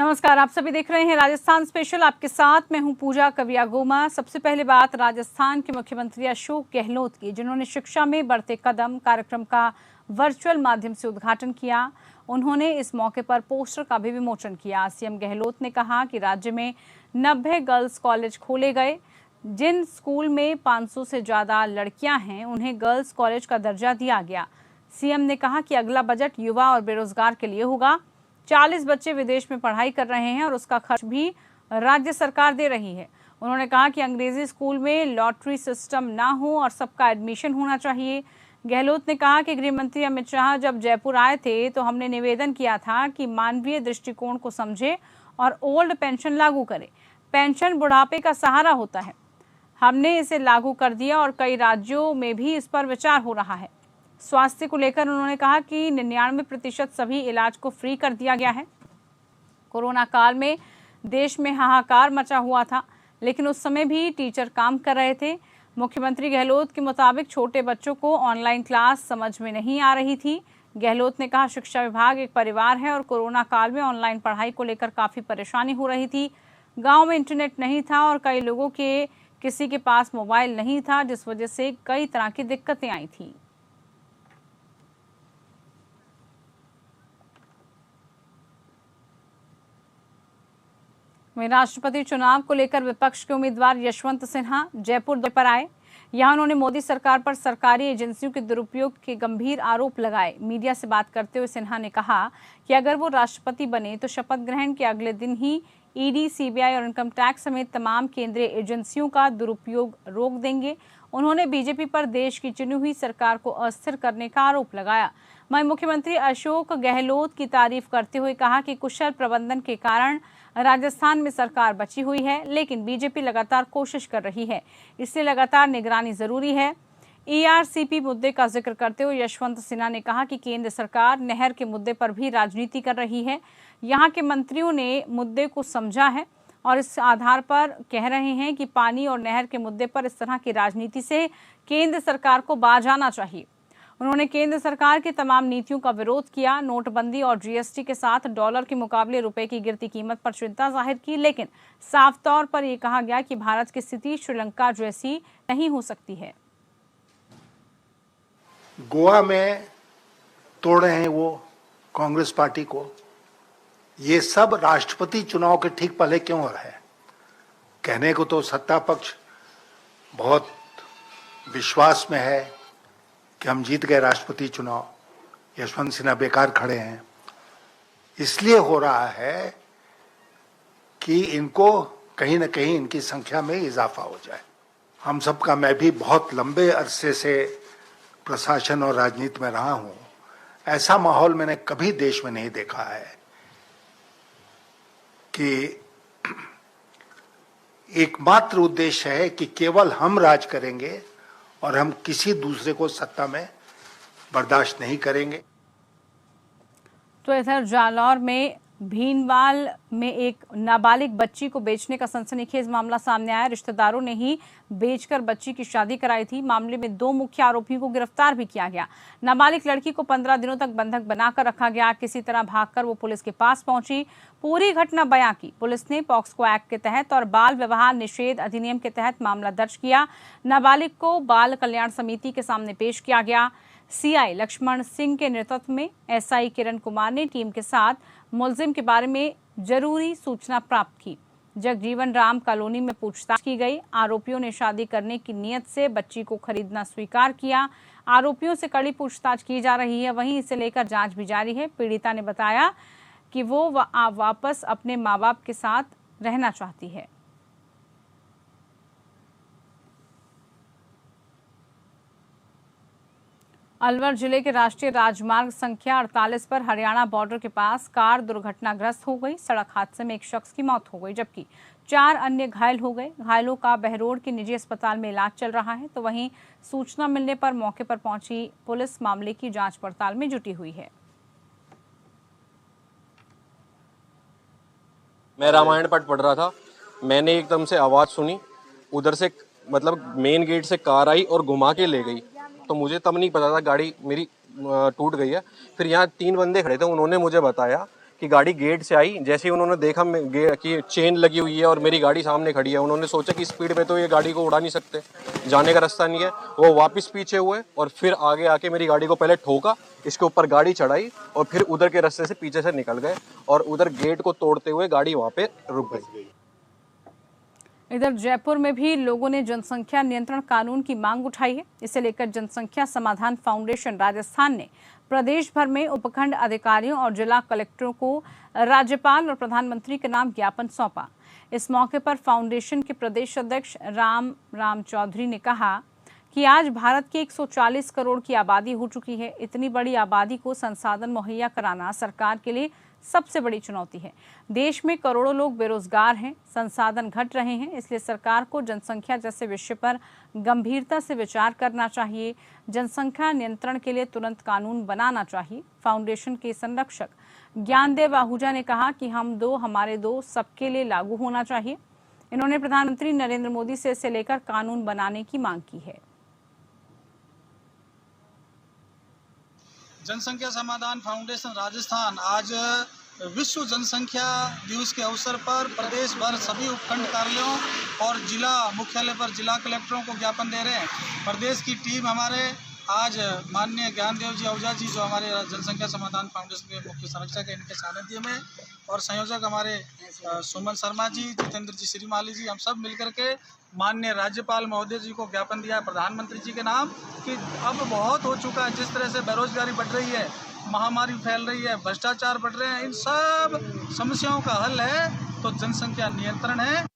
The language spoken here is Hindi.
नमस्कार, आप सभी देख रहे हैं राजस्थान स्पेशल। आपके साथ मैं हूं पूजा कविया गोमा। सबसे पहले बात राजस्थान के मुख्यमंत्री अशोक गहलोत की, जिन्होंने शिक्षा में बढ़ते कदम कार्यक्रम का वर्चुअल माध्यम से उद्घाटन किया। उन्होंने इस मौके पर पोस्टर का भी विमोचन किया। सीएम गहलोत ने कहा कि राज्य में 90 गर्ल्स कॉलेज खोले गए। जिन स्कूल में 500 से ज्यादा लड़कियां हैं उन्हें गर्ल्स कॉलेज का दर्जा दिया गया। सीएम ने कहा कि अगला बजट युवा और बेरोजगार के लिए होगा। 40 बच्चे विदेश में पढ़ाई कर रहे हैं और उसका खर्च भी राज्य सरकार दे रही है। उन्होंने कहा कि अंग्रेजी स्कूल में लॉटरी सिस्टम ना हो और सबका एडमिशन होना चाहिए। गहलोत ने कहा कि गृह मंत्री अमित शाह जब जयपुर आए थे तो हमने निवेदन किया था कि मानवीय दृष्टिकोण को समझे और ओल्ड पेंशन लागू करे। पेंशन बुढ़ापे का सहारा होता है। हमने इसे लागू कर दिया और कई राज्यों में भी इस पर विचार हो रहा है। स्वास्थ्य को लेकर उन्होंने कहा कि 99% सभी इलाज को फ्री कर दिया गया है। कोरोना काल में देश में हाहाकार मचा हुआ था, लेकिन उस समय भी टीचर काम कर रहे थे। मुख्यमंत्री गहलोत के मुताबिक छोटे बच्चों को ऑनलाइन क्लास समझ में नहीं आ रही थी। गहलोत ने कहा शिक्षा विभाग एक परिवार है और कोरोना काल में ऑनलाइन पढ़ाई को लेकर काफी परेशानी हो रही थी। गाँव में इंटरनेट नहीं था और कई लोगों के किसी के पास मोबाइल नहीं था, जिस वजह से कई तरह की दिक्कतें आई थी। वहीं राष्ट्रपति चुनाव को लेकर विपक्ष के उम्मीदवार यशवंत सिन्हा जयपुर दौरे पर आए। यहां उन्होंने मोदी सरकार पर सरकारी एजेंसियों के दुरुपयोग के गंभीर आरोप लगाए। मीडिया से बात करते हुए सिन्हा ने कहा कि अगर वो राष्ट्रपति बने तो शपथ ग्रहण के अगले दिन ही ईडी, सीबीआई और इनकम टैक्स समेत तमाम केंद्रीय एजेंसियों का दुरुपयोग रोक देंगे। उन्होंने बीजेपी पर देश की चुनी हुई सरकार को अस्थिर करने का आरोप लगाया। वहीं मुख्यमंत्री अशोक गहलोत की तारीफ करते हुए कहा कि कुशल प्रबंधन के कारण राजस्थान में सरकार बची हुई है, लेकिन बीजेपी लगातार कोशिश कर रही है, इसलिए लगातार निगरानी जरूरी है। ईआरसीपी मुद्दे का जिक्र करते हुए यशवंत सिन्हा ने कहा कि केंद्र सरकार नहर के मुद्दे पर भी राजनीति कर रही है। यहां के मंत्रियों ने मुद्दे को समझा है और इस आधार पर कह रहे हैं कि पानी और नहर के मुद्दे पर इस तरह की राजनीति से केंद्र सरकार को बाज आना चाहिए। उन्होंने केंद्र सरकार की तमाम नीतियों का विरोध किया। नोटबंदी और जीएसटी के साथ डॉलर के मुकाबले रुपए की गिरती कीमत पर चिंता जाहिर की, लेकिन साफ तौर पर यह कहा गया कि भारत की स्थिति श्रीलंका जैसी नहीं हो सकती है। गोवा में तोड़ रहे हैं वो कांग्रेस पार्टी को। ये सब राष्ट्रपति चुनाव के ठीक पहले क्यों हो रहा है? कहने को तो सत्ता पक्ष बहुत विश्वास में है कि हम जीत गए राष्ट्रपति चुनाव, यशवंत सिन्हा बेकार खड़े हैं। इसलिए हो रहा है कि इनको कहीं ना कहीं इनकी संख्या में इजाफा हो जाए। हम सबका, मैं भी बहुत लंबे अरसे से प्रशासन और राजनीति में रहा हूं, ऐसा माहौल मैंने कभी देश में नहीं देखा है कि एकमात्र उद्देश्य है कि केवल हम राज करेंगे और हम किसी दूसरे को सत्ता में बर्दाश्त नहीं करेंगे। तो इधर जालौर में भीनवाल में एक नाबालिग बच्ची को बेचने का सनसनीखेज मामला सामने आया। रिश्तेदारों ने ही बेचकर बच्ची की शादी कराई थी। मामले में 2 मुख्य आरोपियों को गिरफ्तार भी किया गया। नाबालिग लड़की को 15 दिनों तक बंधक बनाकर रखा गया। किसी तरह भागकर वो पुलिस के पास पहुंची, पूरी घटना बयां की। पुलिस ने पॉक्सो एक्ट के तहत और बाल विवाह निषेध अधिनियम के तहत मामला दर्ज किया। नाबालिग को बाल कल्याण समिति के सामने पेश किया गया। सीआई लक्ष्मण सिंह के नेतृत्व में एसआई किरण कुमार ने टीम के साथ मुलजिम के बारे में जरूरी सूचना प्राप्त की। जगजीवन राम कॉलोनी में पूछताछ की गई। आरोपियों ने शादी करने की नीयत से बच्ची को खरीदना स्वीकार किया। आरोपियों से कड़ी पूछताछ की जा रही है, वहीं इसे लेकर जांच भी जारी है। पीड़िता ने बताया कि वो वापस अपने माँ बाप के साथ रहना चाहती है। अलवर जिले के राष्ट्रीय राजमार्ग संख्या 48 पर हरियाणा बॉर्डर के पास कार दुर्घटनाग्रस्त हो गई। सड़क हादसे में एक शख्स की मौत हो गई, जबकि 4 अन्य घायल हो गए। घायलों का बहरोड के निजी अस्पताल में इलाज चल रहा है। तो वहीं सूचना मिलने पर मौके पर पहुंची पुलिस मामले की जांच पड़ताल में जुटी हुई है। मैं रामायण पाठ पढ़ रहा था, मैंने एकदम से आवाज सुनी, उधर से मतलब मेन गेट से कार आई और घुमा के ले गई। तो मुझे तब नहीं पता था गाड़ी मेरी टूट गई है। फिर यहाँ 3 बंदे खड़े थे, उन्होंने मुझे बताया कि गाड़ी गेट से आई, जैसे ही उन्होंने देखा कि चेन लगी हुई है और मेरी गाड़ी सामने खड़ी है, उन्होंने सोचा कि स्पीड में तो ये गाड़ी को उड़ा नहीं सकते, जाने का रास्ता नहीं है, वो वापस पीछे हुए और फिर आगे आके मेरी गाड़ी को पहले ठोका, इसके ऊपर गाड़ी चढ़ाई और फिर उधर के रास्ते से पीछे से निकल गए और उधर गेट को तोड़ते हुए गाड़ी वहाँ पे रुक गई। इधर जयपुर में भी लोगों ने जनसंख्या नियंत्रण कानून की मांग उठाई है। इसे लेकर जनसंख्या समाधान फाउंडेशन राजस्थान ने प्रदेश भर में उपखंड अधिकारियों और जिला कलेक्टरों को राज्यपाल और प्रधानमंत्री के नाम ज्ञापन सौंपा। इस मौके पर फाउंडेशन के प्रदेश अध्यक्ष राम चौधरी ने कहा कि आज भारत की 140 करोड़ की आबादी हो चुकी है। इतनी बड़ी आबादी को संसाधन मुहैया कराना सरकार के लिए सबसे बड़ी चुनौती है। देश में करोड़ों लोग बेरोजगार हैं, संसाधन घट रहे हैं, इसलिए सरकार को जनसंख्या जैसे विषय पर गंभीरता से विचार करना चाहिए। जनसंख्या नियंत्रण के लिए तुरंत कानून बनाना चाहिए। फाउंडेशन के संरक्षक ज्ञानदेव आहूजा ने कहा कि हम दो हमारे दो सबके लिए लागू होना चाहिए। इन्होंने प्रधानमंत्री नरेंद्र मोदी से इसे लेकर कानून बनाने की मांग की है। जनसंख्या समाधान फाउंडेशन राजस्थान आज विश्व जनसंख्या दिवस के अवसर पर प्रदेश भर सभी उपखंड कार्यालयों और जिला मुख्यालय पर जिला कलेक्टरों को ज्ञापन दे रहे हैं। प्रदेश की टीम हमारे आज माननीय ज्ञानदेव जी आहूजा जी जो हमारे जनसंख्या समाधान फाउंडेशन के मुख्य संरक्षक हैं, इनके सानिध्य में और संयोजक हमारे सुमन शर्मा जी, जितेंद्र जी, श्रीमाली जी, हम सब मिलकर के माननीय राज्यपाल महोदय जी को ज्ञापन दिया है प्रधानमंत्री जी के नाम कि अब बहुत हो चुका है। जिस तरह से बेरोजगारी बढ़ रही है, महामारी फैल रही है, भ्रष्टाचार बढ़ रहे हैं, इन सब समस्याओं का हल है तो जनसंख्या नियंत्रण है।